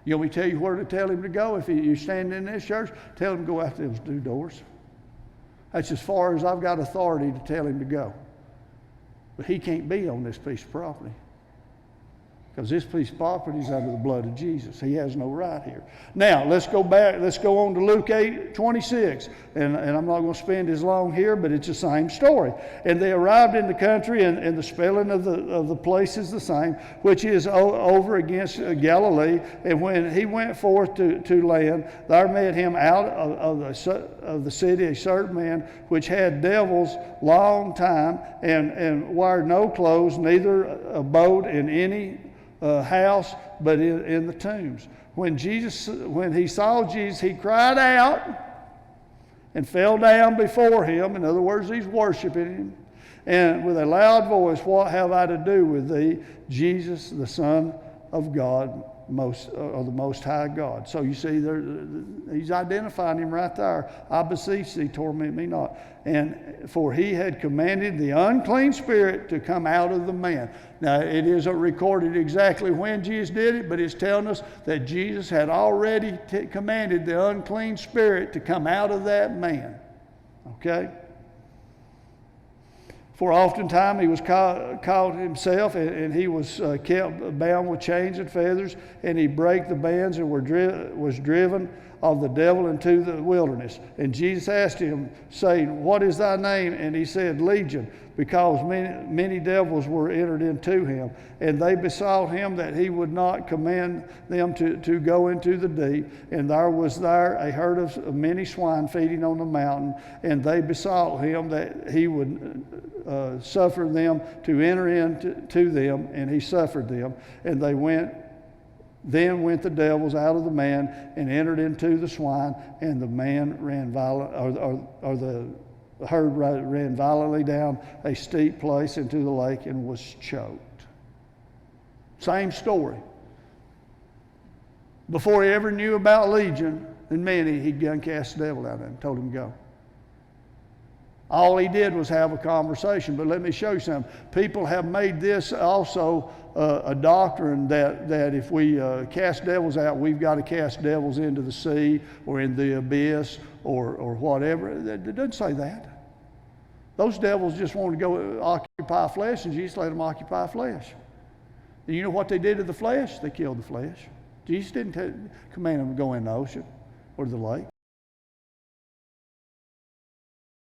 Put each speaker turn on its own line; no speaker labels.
You want me to tell you where to tell him to go? If you stand in this church, tell him to go out those 2 doors. That's as far as I've got authority to tell him to go. But he can't be on this piece of property, because this piece of property is under the blood of Jesus. He has no right here. Now, let's go back. Let's go on to Luke 8:26. And I'm not going to spend as long here, but it's the same story. And they arrived in the country, and the spelling of the place is the same, which is over against Galilee. And when he went forth to land, there met him out of the city a certain man which had devils long time, and wore no clothes, neither abode in any house, but in the tombs. When he saw Jesus, he cried out and fell down before him. In other words, he's worshiping him. And with a loud voice, what have I to do with thee, Jesus, the Son of God, the Most High God? So you see, he's identifying him right there. I beseech thee, torment me not. And for he had commanded the unclean spirit to come out of the man. Now, it isn't recorded exactly when Jesus did it, but it's telling us that Jesus had already commanded the unclean spirit to come out of that man. Okay? For oftentimes he was caught himself, and he was kept bound with chains and feathers, and he brake the bands and was driven of the devil into the wilderness. And Jesus asked him, saying, What is thy name? And he said, Legion, because many devils were entered into him. And they besought him that he would not command them to go into the deep. And there was a herd of many swine feeding on the mountain. And they besought him that he would suffer them to enter into them. And he suffered them. And then went the devils out of the man and entered into the swine, and the man ran the herd ran violently down a steep place into the lake and was choked. Same story. Before he ever knew about Legion and many, he'd gone cast the devil out of him, told him to go. All he did was have a conversation. But let me show you something. People have made this also a doctrine that if we cast devils out, we've got to cast devils into the sea or in the abyss or whatever. It doesn't say that. Those devils just wanted to go occupy flesh, and Jesus let them occupy flesh. And you know what they did to the flesh? They killed the flesh. Jesus didn't command them to go in the ocean or the lake.